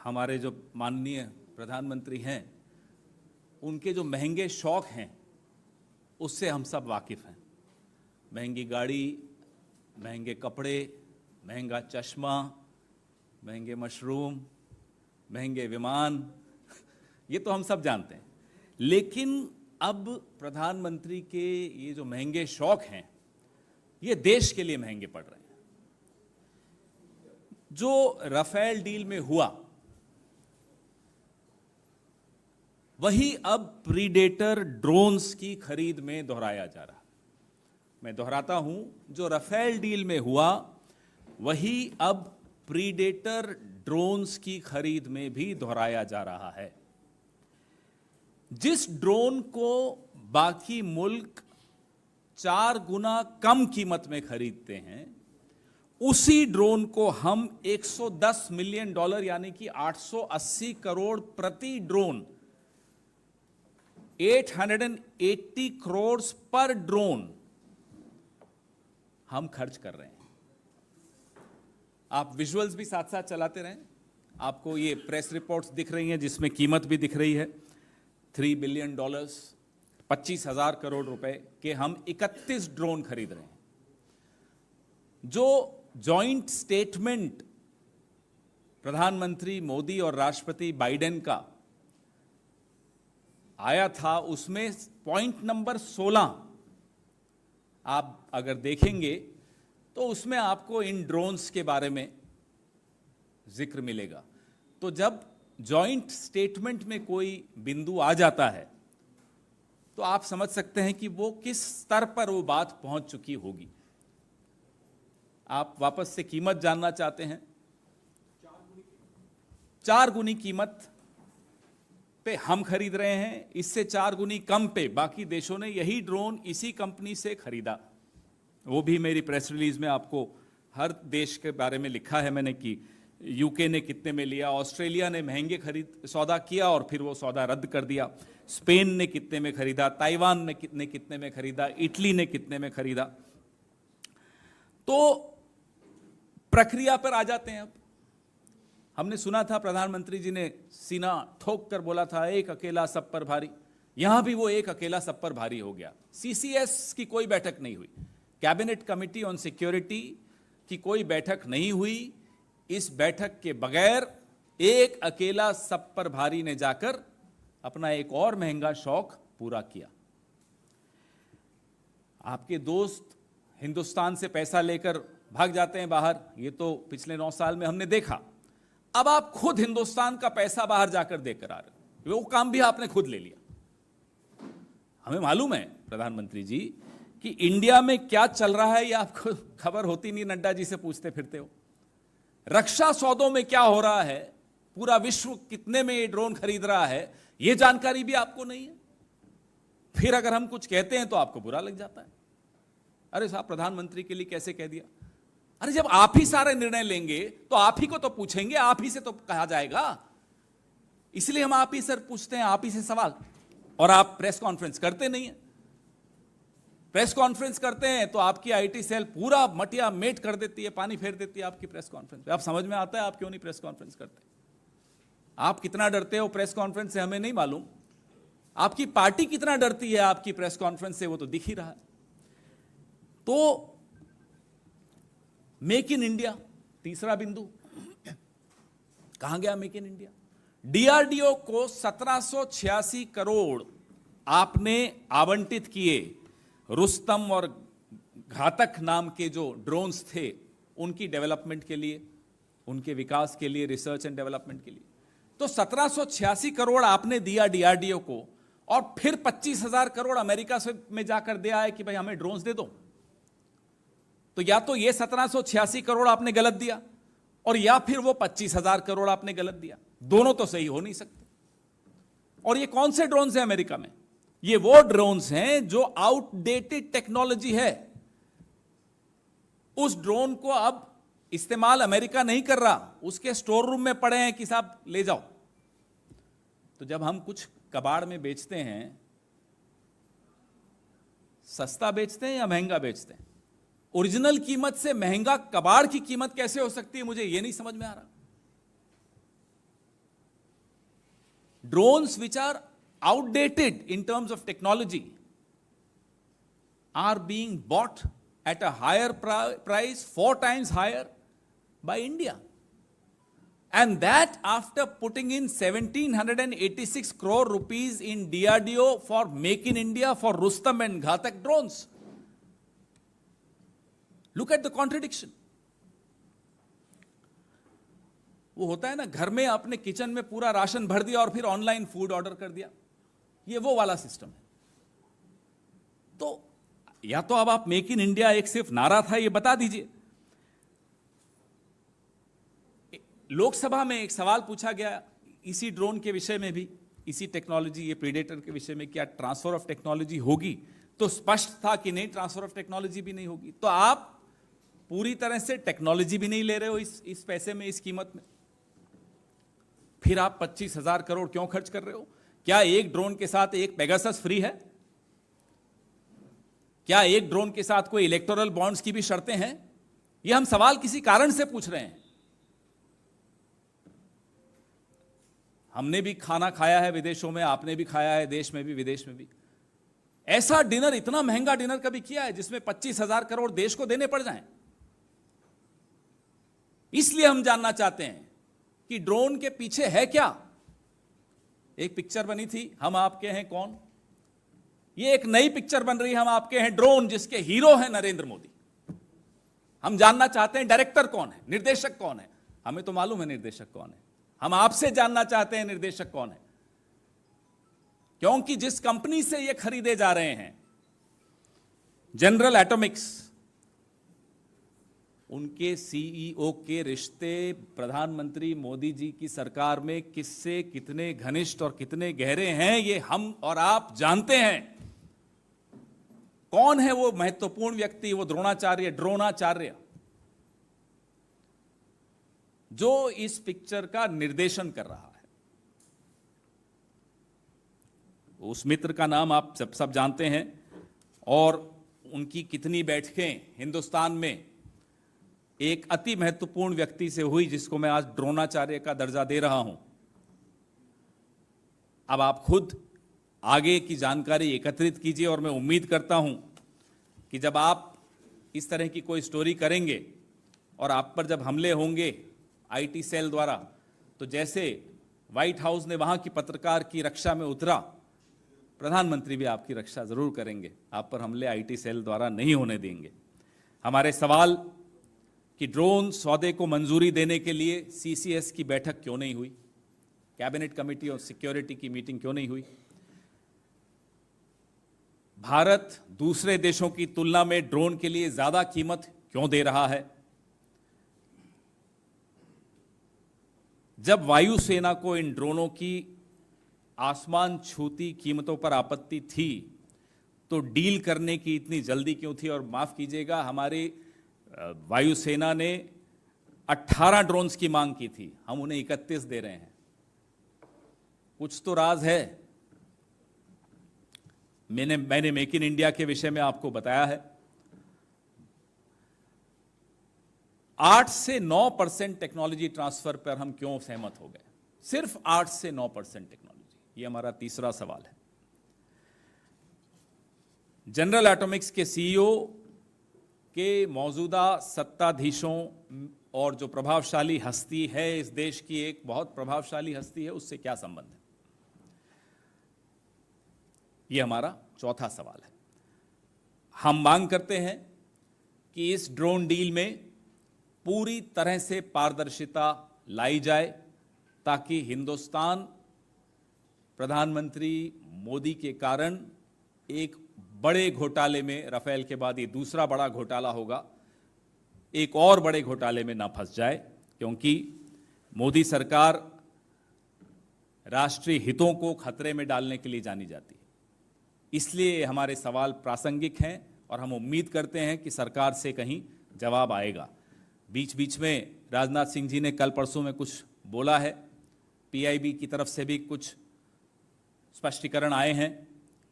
हमारे जो माननीय प्रधानमंत्री हैं, उनके जो महंगे शौक हैं उससे हम सब वाकिफ़ हैं। महंगी गाड़ी, महंगे कपड़े, महंगा चश्मा, महंगे मशरूम, महंगे विमान, ये तो हम सब जानते हैं। लेकिन अब प्रधानमंत्री के ये जो महंगे शौक हैं, ये देश के लिए महंगे पड़ रहे हैं। जो राफेल डील में हुआ, वही अब प्रीडेटर ड्रोन्स की खरीद में दोहराया जा रहा है। मैं दोहराता हूं, जो राफेल डील में हुआ, वही अब प्रीडेटर ड्रोन्स की खरीद में भी दोहराया जा रहा है। जिस ड्रोन को बाकी मुल्क 4 गुना कम कीमत में खरीदते हैं, उसी ड्रोन को हम $110 मिलियन यानी कि 880 करोड़ प्रति ड्रोन, 880 करोड़ पर ड्रोन हम खर्च कर रहे हैं। आप विजुअल्स भी साथ साथ चलाते रहें। आपको ये प्रेस रिपोर्ट्स दिख रही हैं जिसमें कीमत भी दिख रही है। $3 बिलियन, 25,000 करोड़ रुपए के हम 31 ड्रोन खरीद रहे हैं। जो जॉइंट स्टेटमेंट प्रधानमंत्री मोदी और राष्ट्रपति बाइडेन का आया था, उसमें पॉइंट नंबर 16 आप अगर देखेंगे तो उसमें आपको इन ड्रोन्स के बारे में जिक्र मिलेगा। तो जब जॉइंट स्टेटमेंट में कोई बिंदु आ जाता है तो आप समझ सकते हैं कि वो किस स्तर पर वो बात पहुंच चुकी होगी। आप वापस से कीमत जानना चाहते हैं? 4 गुनी कीमत पे हम खरीद रहे हैं, इससे 4 गुनी कम पे बाकी देशों ने यही ड्रोन इसी कंपनी से खरीदा। वो भी मेरी प्रेस रिलीज में आपको हर देश के बारे में लिखा है मैंने कि यूके ने कितने में लिया, ऑस्ट्रेलिया ने महंगे खरीद सौदा किया और फिर वो सौदा रद्द कर दिया, स्पेन ने कितने में खरीदा, ताइवान ने कितने में खरीदा, इटली ने कितने में खरीदा। तो प्रक्रिया पर आ जाते हैं। अब हमने सुना था प्रधानमंत्री जी ने सीना ठोक कर बोला था, एक अकेला सब पर भारी। यहां भी वो एक अकेला सब पर भारी हो गया। सीसीएस की कोई बैठक नहीं हुई, कैबिनेट कमेटी ऑन सिक्योरिटी की कोई बैठक नहीं हुई। इस बैठक के बगैर एक अकेला सब पर भारी ने जाकर अपना एक और महंगा शौक पूरा किया। आपके दोस्त हिंदुस्तान से पैसा लेकर भाग जाते हैं बाहर, ये तो पिछले 9 साल में हमने देखा। अब आप खुद हिंदुस्तान का पैसा बाहर जाकर देकर आ रहे, वो काम भी आपने खुद ले लिया। हमें मालूम है प्रधानमंत्री जी कि इंडिया में क्या चल रहा है, ये आपको खबर होती नहीं, नड्डा जी से पूछते फिरते हो। रक्षा सौदों में क्या हो रहा है, पूरा विश्व कितने में ये ड्रोन खरीद रहा है, ये जानकारी भी आपको नहीं है। फिर अगर हम कुछ कहते हैं तो आपको बुरा लग जाता है। अरे साहब, प्रधानमंत्री के लिए कैसे कह दिया? अरे जब आप ही सारे निर्णय लेंगे तो आप ही को तो पूछेंगे, आप ही से तो कहा जाएगा। इसलिए हम आप ही से पूछते हैं, आप ही से सवाल। और आप प्रेस कॉन्फ्रेंस करते नहीं है। प्रेस कॉन्फ्रेंस करते हैं तो आपकी आईटी सेल पूरा मटिया मेट कर देती है, पानी फेर देती है आपकी प्रेस कॉन्फ्रेंस पे। आप समझ में आता है आप क्यों नहीं प्रेस कॉन्फ्रेंस करते? आप कितना डरते हो प्रेस कॉन्फ्रेंस से हमें नहीं मालूम, आपकी पार्टी कितना डरती है आपकी प्रेस कॉन्फ्रेंस से वो तो दिख ही रहा है। तो मेक इन इंडिया, तीसरा बिंदु, कहां गया मेक इन इंडिया? डीआरडीओ को 1786 करोड़ आपने आवंटित किए रुस्तम और घातक नाम के जो ड्रोन्स थे उनकी डेवलपमेंट के लिए, उनके विकास के लिए, रिसर्च एंड डेवलपमेंट के लिए। तो 1786 करोड़ आपने दिया डीआरडीओ को, और फिर 25,000 करोड़ अमेरिका से में जाकर दिया है कि भाई हमें ड्रोन्स दे दो। तो या तो ये 1786 करोड़ आपने गलत दिया, और या फिर वो 25,000 करोड़ आपने गलत दिया। दोनों तो सही हो नहीं सकते। और ये कौन से ड्रोन्स हैं अमेरिका में? ये वो ड्रोन्स हैं जो आउटडेटेड टेक्नोलॉजी है। उस ड्रोन को अब इस्तेमाल अमेरिका नहीं कर रहा, उसके स्टोर रूम में पड़े हैं कि साहब ले जाओ। तो जब हम कुछ कबाड़ में बेचते हैं, सस्ता बेचते हैं या महंगा बेचते हैं? ओरिजिनल कीमत से महंगा कबाड़ की कीमत कैसे हो सकती है, मुझे यह नहीं समझ में आ रहा। drones which are outdated in terms of technology are being bought at a higher price, 4 times higher, by India. And that after putting in 1786 crore rupees in DRDO for Make in India for Rustam and Ghatak drones. Look at the contradiction. वो होता है ना, घर में अपने kitchen में पूरा ration भर दिया और फिर ऑनलाइन फूड ऑर्डर कर दिया, ये वो वाला सिस्टम है। तो या तो अब आप मेक इन इंडिया एक सिर्फ नारा था, ये बता दीजिए। लोकसभा में एक सवाल पूछा गया इसी ड्रोन के विषय में भी, इसी टेक्नोलॉजी, ये प्रीडेटर के विषय में, क्या ट्रांसफर ऑफ टेक्नोलॉजी होगी? तो स्पष्ट था कि नहीं, ट्रांसफर ऑफ टेक्नोलॉजी भी नहीं होगी। तो आप पूरी तरह से टेक्नोलॉजी भी नहीं ले रहे हो इस पैसे में, इस कीमत में, फिर आप 25,000 करोड़ क्यों खर्च कर रहे हो? क्या एक ड्रोन के साथ एक पेगासस फ्री है? क्या एक ड्रोन के साथ कोई इलेक्टोरल बॉन्ड्स की भी शर्तें हैं? ये हम सवाल किसी कारण से पूछ रहे हैं। हमने भी खाना खाया है विदेशों में, आपने भी खाया है देश में भी, विदेश में भी। ऐसा डिनर, इतना महंगा डिनर कभी किया है जिसमें 25,000 करोड़ देश को देने पड़ जाएं? इसलिए हम जानना चाहते हैं कि ड्रोन के पीछे है क्या। एक पिक्चर बनी थी, हम आपके हैं कौन। ये एक नई पिक्चर बन रही है, हम आपके हैं ड्रोन, जिसके हीरो हैं नरेंद्र मोदी। हम जानना चाहते हैं डायरेक्टर कौन है, निर्देशक कौन है। हमें तो मालूम है निर्देशक कौन है, हम आपसे जानना चाहते हैं निर्देशक कौन है। क्योंकि जिस कंपनी से ये खरीदे जा रहे हैं, जनरल एटॉमिक्स, उनके सीईओ के रिश्ते प्रधानमंत्री मोदी जी की सरकार में किससे कितने घनिष्ठ और कितने गहरे हैं, ये हम और आप जानते हैं। कौन है वो महत्वपूर्ण व्यक्ति, वो ड्रोनाचार्य, जो इस पिक्चर का निर्देशन कर रहा है। उस मित्र का नाम आप सब जानते हैं, और उनकी कितनी बैठकें हिंदुस्तान में एक अति महत्वपूर्ण व्यक्ति से हुई, जिसको मैं आज ड्रोनाचार्य का दर्जा दे रहा हूं। अब आप खुद आगे की जानकारी एकत्रित कीजिए, और मैं उम्मीद करता हूं कि जब आप इस तरह की कोई स्टोरी करेंगे और आप पर जब हमले होंगे आईटी सेल द्वारा, तो जैसे व्हाइट हाउस ने वहां की पत्रकार की रक्षा में उतरा, प्रधानमंत्री भी आपकी रक्षा जरूर करेंगे। आप पर हमले आईटी सेल द्वारा नहीं होने देंगे। हमारे सवाल कि ड्रोन सौदे को मंजूरी देने के लिए सीसीएस की बैठक क्यों नहीं हुई, कैबिनेट कमेटी और सिक्योरिटी की मीटिंग क्यों नहीं हुई। भारत दूसरे देशों की तुलना में ड्रोन के लिए ज्यादा कीमत क्यों दे रहा है। जब वायुसेना को इन ड्रोनों की आसमान छूती कीमतों पर आपत्ति थी, तो डील करने की इतनी जल्दी क्यों थी। और माफ कीजिएगा, हमारी वायुसेना ने 18 ड्रोन्स की मांग की थी, हम उन्हें 31 दे रहे हैं। कुछ तो राज है। मैंने मेक इन इंडिया के विषय में आपको बताया है। 8 से 9% टेक्नोलॉजी ट्रांसफर पर हम क्यों सहमत हो गए, सिर्फ 8 से 9% टेक्नोलॉजी। ये हमारा तीसरा सवाल है। जनरल एटॉमिक्स के सीईओ के मौजूदा सत्ताधीशों और जो प्रभावशाली हस्ती है, इस देश की एक बहुत प्रभावशाली हस्ती है, उससे क्या संबंध है। यह हमारा चौथा सवाल है। हम मांग करते हैं कि इस ड्रोन डील में पूरी तरह से पारदर्शिता लाई जाए, ताकि हिंदुस्तान प्रधानमंत्री मोदी के कारण एक बड़े घोटाले में, राफेल के बाद ये दूसरा बड़ा घोटाला होगा, एक और बड़े घोटाले में ना फंस जाए। क्योंकि मोदी सरकार राष्ट्रीय हितों को खतरे में डालने के लिए जानी जाती है। इसलिए हमारे सवाल प्रासंगिक हैं और हम उम्मीद करते हैं कि सरकार से कहीं जवाब आएगा। बीच बीच में राजनाथ सिंह जी ने कल परसों में कुछ बोला है, पीआईबी की तरफ से भी कुछ स्पष्टीकरण आए हैं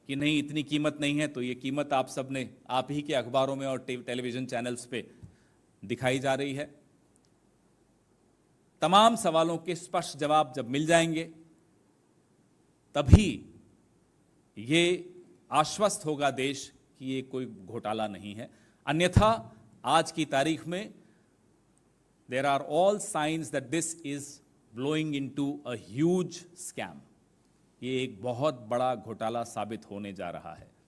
कि नहीं, इतनी कीमत नहीं है। तो ये कीमत आप सब ने, आप ही के अखबारों में और टेलीविजन चैनल्स पे दिखाई जा रही है। तमाम सवालों के स्पष्ट जवाब जब मिल जाएंगे, तभी ये आश्वस्त होगा देश कि ये कोई घोटाला नहीं है। अन्यथा आज की तारीख में there are all science that this is blowing into a huge scam. ये एक बहुत बड़ा घोटाला साबित होने जा रहा है।